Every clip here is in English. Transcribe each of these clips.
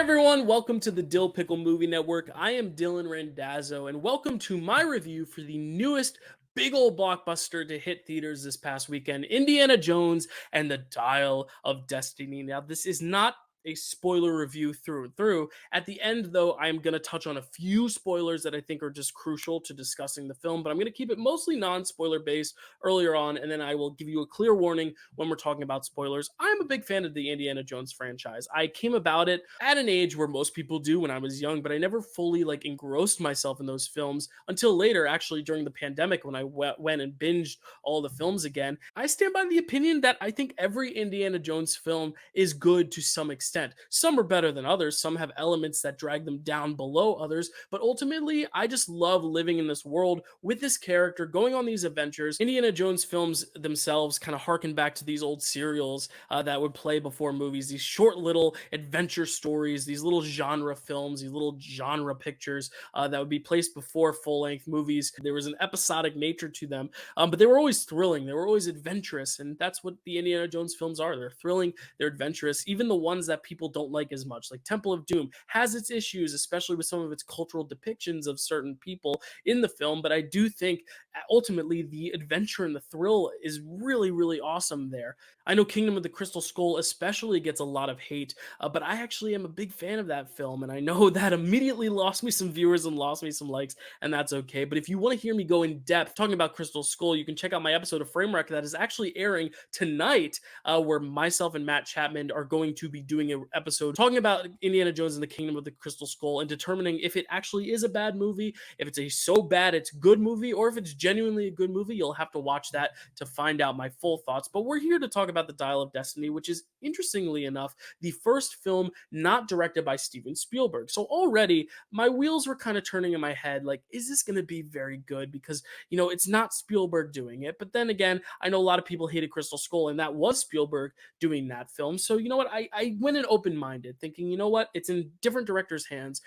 everyone, welcome to the Dyl Pickle Movie Network. I am Dylan Randazzo, and welcome to my review for the newest big old blockbuster to hit theaters this past weekend, Indiana Jones and the Dial of Destiny. Now, this is not a spoiler review through and through. At the end, though, I'm going to touch on a few spoilers that I think are just crucial to discussing the film, but I'm going to keep it mostly non-spoiler based earlier on, and then I will give you a clear warning when we're talking about spoilers. I'm a big fan of the Indiana Jones franchise. I came about it at an age where most people do when I was young, but I never fully engrossed myself in those films until later, actually during the pandemic when I went and binged all the films again. I stand by the opinion that I think every Indiana Jones film is good to some extent. Some are better than others. Some have elements that drag them down below others, but ultimately, I just love living in this world with this character, going on these adventures. Indiana Jones films themselves kind of harken back to these old serials that would play before movies, these short little adventure stories, these little genre films, these little genre pictures that would be placed before full-length movies. There was an episodic nature to them, but they were always thrilling. They were always adventurous, and that's what the Indiana Jones films are. They're thrilling, they're adventurous. Even the ones that people don't like as much, like Temple of Doom, has its issues, especially with some of its cultural depictions of certain people in the film, but I do think ultimately the adventure and the thrill is really, really awesome there. I know Kingdom of the Crystal Skull especially gets a lot of hate, but I actually am a big fan of that film, and I know that immediately lost me some viewers and lost me some likes, and that's okay. But if you want to hear me go in depth talking about Crystal Skull, you can check out my episode of Framework that is actually airing tonight, where myself and Matt Chapman are going to be doing an episode talking about Indiana Jones and the Kingdom of the Crystal Skull and determining if it actually is a bad movie, if it's a so bad it's good movie, or if it's genuinely a good movie. You'll have to watch that to find out my full thoughts. But we're here to talk about the Dial of Destiny, which is, interestingly enough, the first film not directed by Steven Spielberg. So already my wheels were kind of turning in my head, like, is this going to be very good? Because, it's not Spielberg doing it. But then again, I know a lot of people hated Crystal Skull, and that was Spielberg doing that film. So you know what? I went in open-minded, thinking, you know what? It's in different directors' hands.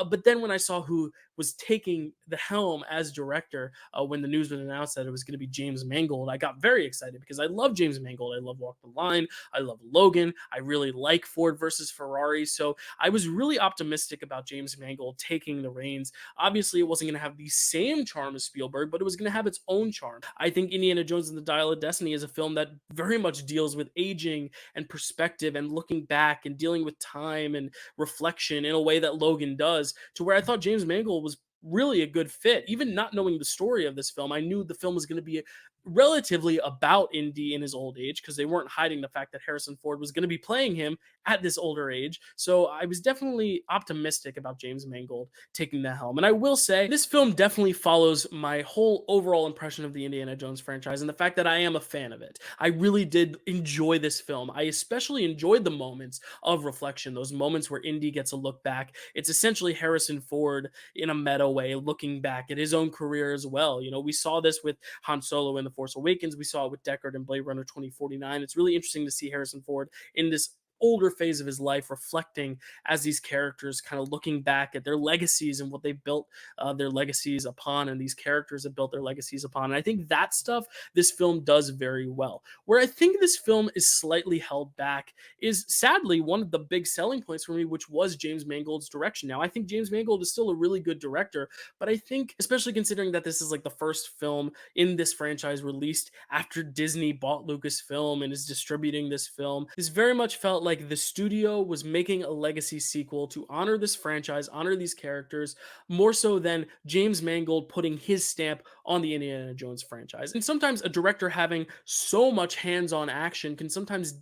But then when I saw who was taking the helm as director, when the news was announced that it was going to be James Mangold, I got very excited because I love James Mangold. I love Walk the Line. I love Logan. I really like Ford versus Ferrari. So I was really optimistic about James Mangold taking the reins. Obviously, it wasn't going to have the same charm as Spielberg, but it was going to have its own charm. I think Indiana Jones and the Dial of Destiny is a film that very much deals with aging and perspective and looking back and dealing with time and reflection in a way that Logan does, to where I thought James Mangold was really a good fit. Even not knowing the story of this film, I knew the film was going to be relatively about Indy in his old age, because they weren't hiding the fact that Harrison Ford was going to be playing him at this older age. So I was definitely optimistic about James Mangold taking the helm. And I will say, this film definitely follows my whole overall impression of the Indiana Jones franchise and the fact that I am a fan of it. I really did enjoy this film. I especially enjoyed the moments of reflection, those moments where Indy gets a look back. It's essentially Harrison Ford in a meta way, looking back at his own career as well. We saw this with Han Solo in The Force Awakens. We saw it with Deckard in Blade Runner 2049. It's really interesting to see Harrison Ford in this older phase of his life, reflecting as these characters, kind of looking back at their legacies and what they built their legacies upon, and these characters have built their legacies upon. And I think that stuff this film does very well. Where I think this film is slightly held back is, sadly, one of the big selling points for me, which was James Mangold's direction. Now, I think James Mangold is still a really good director, but I think, especially considering that this is the first film in this franchise released after Disney bought Lucasfilm and is distributing this film, this very much felt like the studio was making a legacy sequel to honor this franchise, honor these characters, more so than James Mangold putting his stamp on the Indiana Jones franchise. And sometimes a director having so much hands-on action can sometimes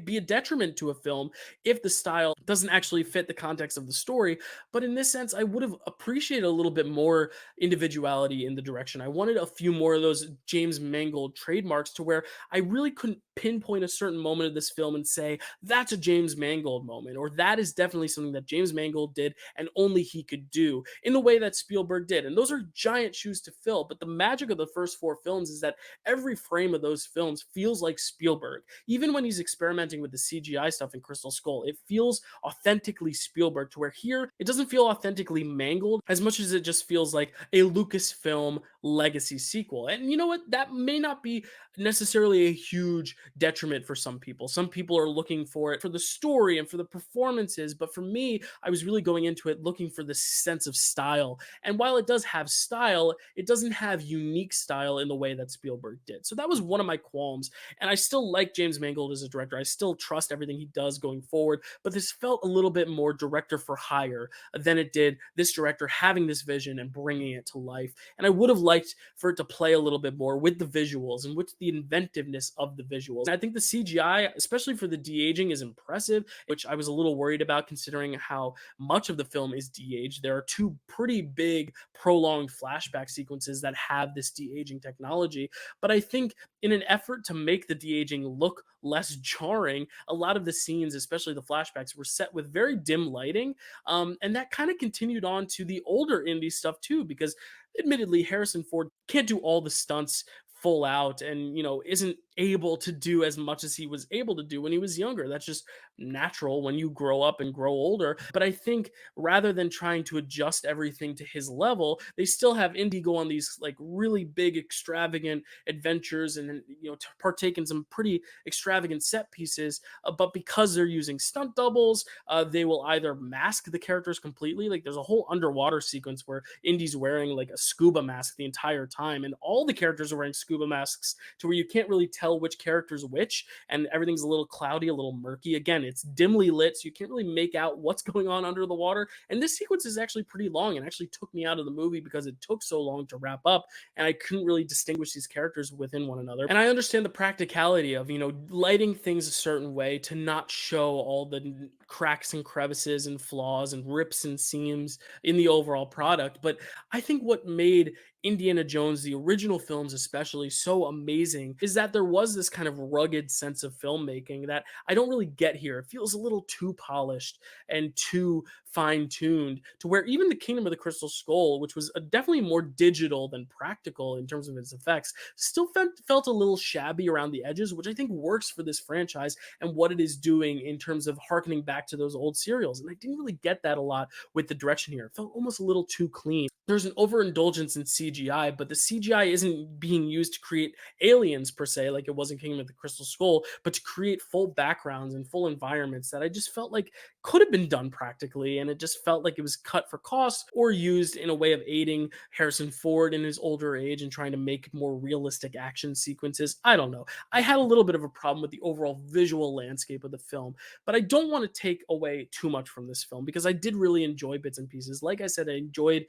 be a detriment to a film if the style doesn't actually fit the context of the story. But in this sense, I would have appreciated a little bit more individuality in the direction. I wanted a few more of those James Mangold trademarks, to where I really couldn't pinpoint a certain moment of this film and say, that's a James Mangold moment, or that is definitely something that James Mangold did and only he could do, in the way that Spielberg did. And those are giant shoes to fill. But the magic of the first four films is that every frame of those films feels like Spielberg. Even when he's experimenting experimenting with the CGI stuff in Crystal Skull. It feels authentically Spielberg, to where here it doesn't feel authentically mangled as much as it just feels like a Lucasfilm legacy sequel. And you know what? That may not be necessarily a huge detriment for some people. Some people are looking for it for the story and for the performances, but for me, I was really going into it looking for this sense of style. And while it does have style, it doesn't have unique style in the way that Spielberg did. So that was one of my qualms. And I still like James Mangold as a director. I still trust everything he does going forward, but this felt a little bit more director for hire than it did this director having this vision and bringing it to life. And I would have liked for it to play a little bit more with the visuals and with the inventiveness of the visuals. I think the CGI, especially for the de-aging, is impressive, which I was a little worried about considering how much of the film is de-aged. There are two pretty big prolonged flashback sequences that have this de-aging technology, but I think in an effort to make the de-aging look less jarring, a lot of the scenes, especially the flashbacks, were set with very dim lighting, and that kind of continued on to the older Indy stuff too, because admittedly Harrison Ford can't do all the stunts full out and isn't able to do as much as he was able to do when he was younger. That's just natural when you grow up and grow older. But I think rather than trying to adjust everything to his level, they still have Indy go on these like really big extravagant adventures and to partake in some pretty extravagant set pieces, but because they're using stunt doubles, they will either mask the characters completely. Like there's a whole underwater sequence where Indy's wearing like a scuba mask the entire time, and all the characters are wearing scuba masks to where you can't really tell which character's which, and everything's a little cloudy, a little murky. Again, it's dimly lit, so you can't really make out what's going on under the water. And this sequence is actually pretty long and actually took me out of the movie because it took so long to wrap up, and I couldn't really distinguish these characters within one another. And I understand the practicality of lighting things a certain way to not show all the cracks and crevices and flaws and rips and seams in the overall product, but I think what made Indiana Jones, the original films especially, so amazing is that there was this kind of rugged sense of filmmaking that I don't really get here. It feels a little too polished and too fine-tuned, to where even the Kingdom of the Crystal Skull, which was definitely more digital than practical in terms of its effects, still felt a little shabby around the edges, which I think works for this franchise and what it is doing in terms of harkening back to those old serials. And I didn't really get that a lot with the direction here. It felt almost a little too clean. There's an overindulgence in CGI, but the CGI isn't being used to create aliens per se, like it was in Kingdom of the Crystal Skull, but to create full backgrounds and full environments that I just felt like could have been done practically. And it just felt like it was cut for cost or used in a way of aiding Harrison Ford in his older age and trying to make more realistic action sequences. I don't know. I had a little bit of a problem with the overall visual landscape of the film, but I don't want to take away too much from this film because I did really enjoy bits and pieces. Like I said, I enjoyed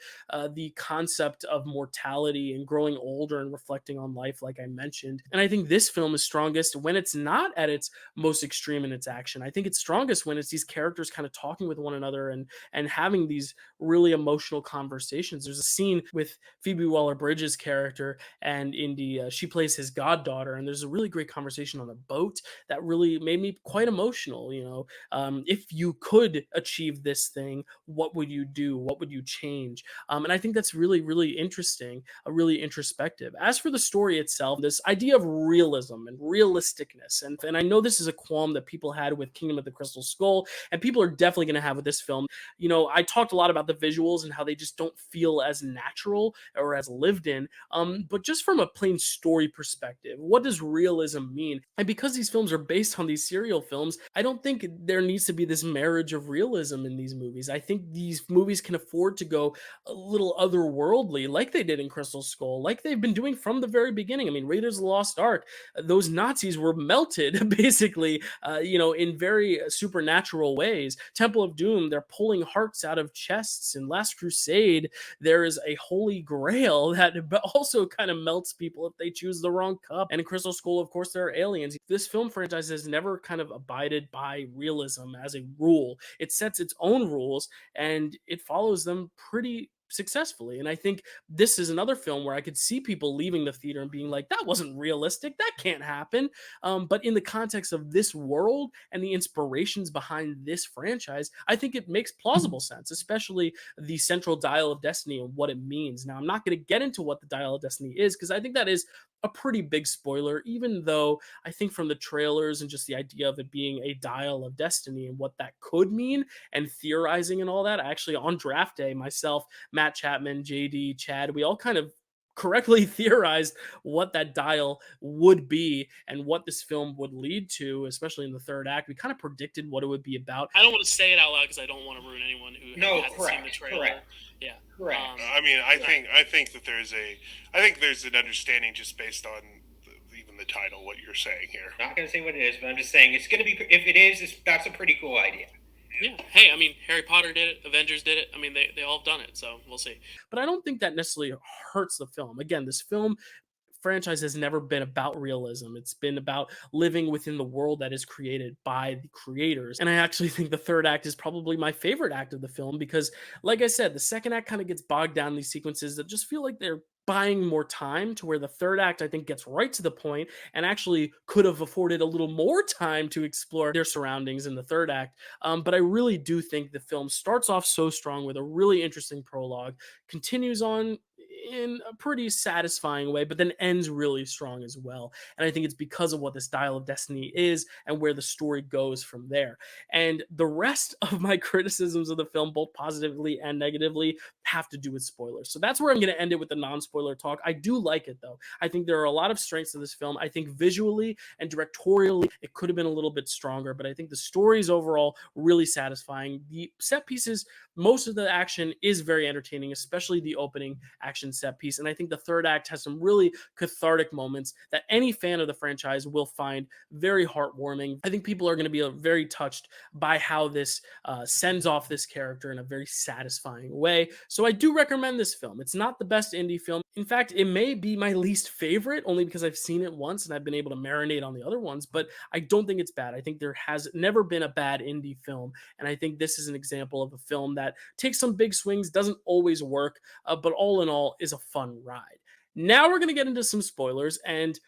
the concept of mortality and growing older and reflecting on life, like I mentioned. And I think this film is strongest when it's not at its most extreme in its action. I think it's strongest when it's these characters kind of talking with one another and having these really emotional conversations. There's a scene with Phoebe Waller-Bridge's character and Indy. She plays his goddaughter, and there's a really great conversation on a boat that really made me quite emotional. If you could achieve this thing, what would you do? What would you change? And I think that's really, really interesting, really introspective. As for the story itself, this idea of realism and realisticness, and I know this is a qualm that people had with Kingdom of the Crystal Skull, and people are definitely going to have with this film. I talked a lot about the visuals and how they just don't feel as natural or as lived in. But just from a plain story perspective, what does realism mean? And because these films are based on these serial films, I don't think there needs to be this marriage of realism in these movies. I think these movies can afford to go a little otherworldly, like they did in Crystal Skull, like they've been doing from the very beginning. I mean, Raiders of the Lost Ark, those Nazis were melted basically, in very supernatural ways. Temple of Doom, they're pulling hearts out of chests. In Last Crusade, there is a holy grail that also kind of melts people if they choose the wrong cup. And in Crystal Skull, of course, there are aliens. This film franchise has never kind of abided by realism as a rule. It sets its own rules and it follows them pretty successfully. And I think this is another film where I could see people leaving the theater and being like, that wasn't realistic. That can't happen. But in the context of this world and the inspirations behind this franchise, I think it makes plausible sense, especially the central dial of destiny and what it means. Now, I'm not going to get into what the dial of destiny is because I think that is a pretty big spoiler, even though I think from the trailers and just the idea of it being a dial of destiny and what that could mean and theorizing and all that, actually on draft day, myself, Matt Chapman, JD, Chad, we all kind of correctly theorized what that dial would be and what this film would lead to, especially in the third act. We kind of predicted what it would be about. I don't want to say it out loud because I don't want to ruin anyone who hasn't seen the trailer. Correct. Yeah. Correct. I think that there's an understanding just based on even the title, what you're saying here. Not going to say what it is, but I'm just saying it's going to be. If it is, that's a pretty cool idea. Yeah. Hey, I mean, Harry Potter did it. Avengers did it. I mean, they all have done it. So we'll see. But I don't think that necessarily hurts the film. Again, this film franchise has never been about realism. It's been about living within the world that is created by the creators. And I actually think the third act is probably my favorite act of the film because, like I said, the second act kind of gets bogged down in these sequences that just feel like they're buying more time, to where the third act I think gets right to the point and actually could have afforded a little more time to explore their surroundings in the third act. But I really do think the film starts off so strong with a really interesting prologue, continues on in a pretty satisfying way, but then ends really strong as well. And I think it's because of what this dial of destiny is and where the story goes from there. And the rest of my criticisms of the film, both positively and negatively, have to do with spoilers. So that's where I'm going to end it with the non-spoiler talk. I do like it though. I think there are a lot of strengths to this film. I think visually and directorially, it could have been a little bit stronger, but I think the story is overall really satisfying. The set pieces, most of the action is very entertaining, especially the opening action set piece. And I think the third act has some really cathartic moments that any fan of the franchise will find very heartwarming. I think people are going to be very touched by how this sends off this character in a very satisfying way. So I do recommend this film. It's not the best indie film. In fact, it may be my least favorite only because I've seen it once and I've been able to marinate on the other ones, but I don't think it's bad. I think there has never been a bad indie film. And I think this is an example of a film that takes some big swings, doesn't always work, but all in all is a fun ride. Now we're going to get into some spoilers, and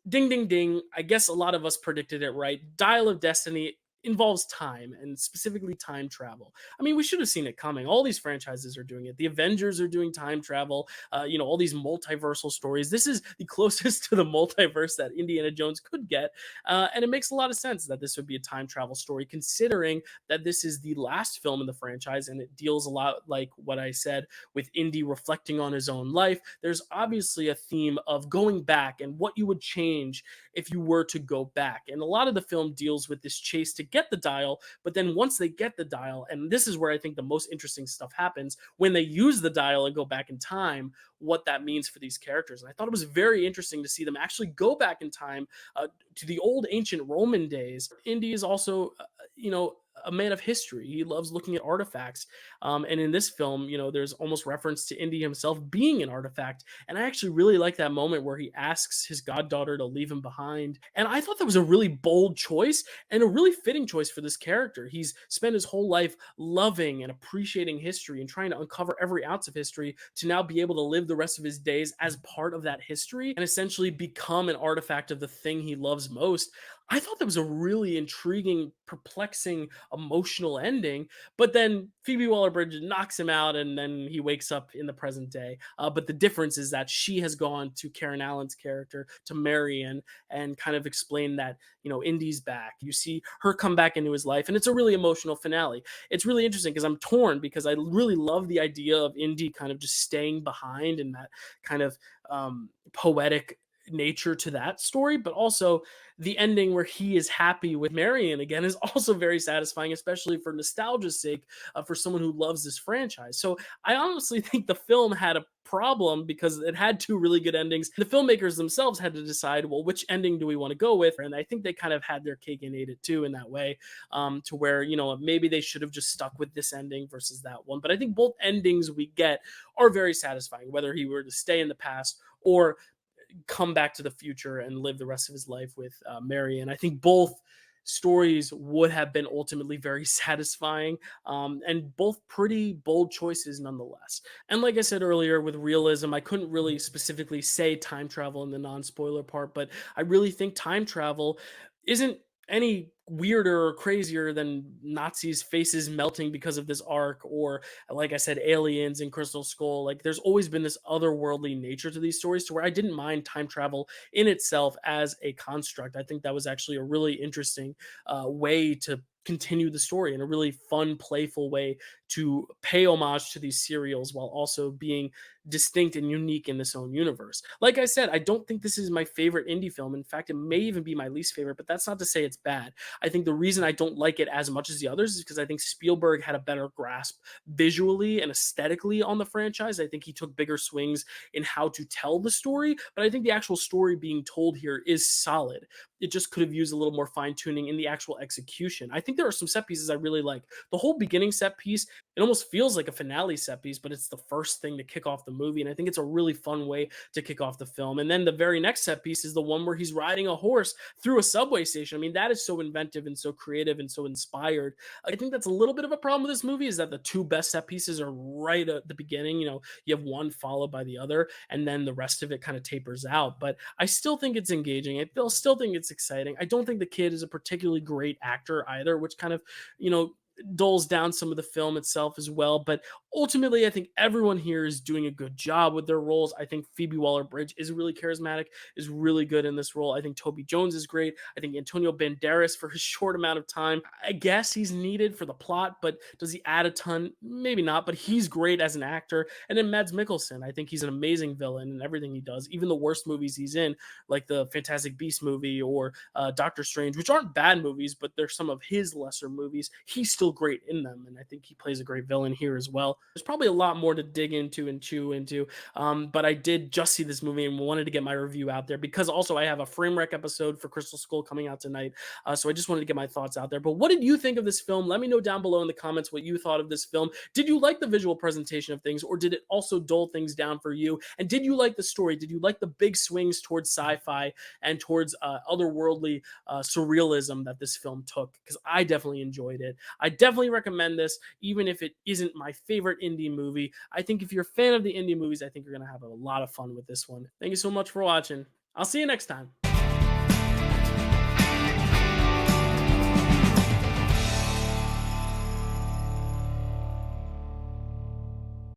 ding, ding, ding. I guess a lot of us predicted it right. Dial of Destiny involves time, and specifically time travel. I mean, we should have seen it coming. All these franchises are doing it. The Avengers are doing time travel. All these multiversal stories. This is the closest to the multiverse that Indiana Jones could get, and it makes a lot of sense that this would be a time travel story, considering that this is the last film in the franchise, and it deals a lot like what I said with Indy reflecting on his own life. There's obviously a theme of going back and what you would change if you were to go back, and a lot of the film deals with this chase to get the dial, but then once they get the dial, and this is where I think the most interesting stuff happens, when they use the dial and go back in time, what that means for these characters. And I thought it was very interesting to see them actually go back in time to the old ancient Roman days. Indy is also, a man of history. He loves looking at artifacts. And in this film, there's almost reference to Indy himself being an artifact. And I actually really like that moment where he asks his goddaughter to leave him behind. And I thought that was a really bold choice and a really fitting choice for this character. He's spent his whole life loving and appreciating history and trying to uncover every ounce of history to now be able to live the rest of his days as part of that history and essentially become an artifact of the thing he loves most. I thought that was a really intriguing, perplexing, emotional ending. But then Phoebe Waller-Bridge knocks him out, and then he wakes up in the present day. But the difference is that she has gone to Karen Allen's character, to Marion, and kind of explained that, Indy's back. You see her come back into his life, and it's a really emotional finale. It's really interesting because I'm torn, because I really love the idea of Indy kind of just staying behind and that kind of poetic nature to that story, but also the ending where he is happy with Marion again is also very satisfying, especially for nostalgia's sake, for someone who loves this franchise. So I honestly think the film had a problem because it had two really good endings. The filmmakers themselves had to decide, well, which ending do we want to go with? And I think they kind of had their cake and ate it too in that way, to where, maybe they should have just stuck with this ending versus that one. But I think both endings we get are very satisfying, whether he were to stay in the past or come back to the future and live the rest of his life with Marion. I think both stories would have been ultimately very satisfying, and both pretty bold choices nonetheless. And like I said earlier, with realism, I couldn't really specifically say time travel in the non spoiler part, but I really think time travel isn't any weirder or crazier than Nazis' faces melting because of this arc, or like I said, aliens and Crystal Skull. Like, there's always been this otherworldly nature to these stories to where I didn't mind time travel in itself as a construct. I think that was actually a really interesting way to continue the story, in a really fun, playful way to pay homage to these serials while also being distinct and unique in this own universe. Like I said, I don't think this is my favorite indie film. In fact, it may even be my least favorite, but that's not to say it's bad. I think the reason I don't like it as much as the others is because I think Spielberg had a better grasp visually and aesthetically on the franchise. I think he took bigger swings in how to tell the story, but I think the actual story being told here is solid. It just could have used a little more fine tuning in the actual execution. I think there are some set pieces I really like. The whole beginning set piece, it almost feels like a finale set piece, but it's the first thing to kick off the movie. And I think it's a really fun way to kick off the film. And then the very next set piece is the one where he's riding a horse through a subway station. I mean, that is so inventive and so creative and so inspired. I think that's a little bit of a problem with this movie, is that the two best set pieces are right at the beginning. You have one followed by the other, and then the rest of it kind of tapers out. But I still think it's engaging. Still think it's exciting. I don't think the kid is a particularly great actor either, which kind of, dulls down some of the film itself as well. But ultimately, I think everyone here is doing a good job with their roles. I think Phoebe Waller-Bridge is really charismatic, is really good in this role. I think Toby Jones is great. I think Antonio Banderas, for his short amount of time, I guess he's needed for the plot, but does he add a ton? Maybe not, but he's great as an actor. And then Mads Mikkelsen, I think he's an amazing villain in everything he does, even the worst movies he's in, like the Fantastic Beast movie or Doctor Strange, which aren't bad movies, but they're some of his lesser movies. He's still great in them, and I think he plays a great villain here as well. There's probably a lot more to dig into and chew into, but I did just see this movie and wanted to get my review out there, because also I have a frame wreck episode for Crystal Skull coming out tonight, so I just wanted to get my thoughts out there. But what did you think of this film? Let me know down below in the comments what you thought of this film. Did you like the visual presentation of things, or did it also dull things down for you? And did you like the story? Did you like the big swings towards sci-fi and towards otherworldly surrealism that this film took? Because I definitely enjoyed it. I definitely recommend this, even if it isn't my favorite indie movie. I think if you're a fan of the indie movies, I think you're going to have a lot of fun with this one. Thank you so much for watching. I'll see you next time.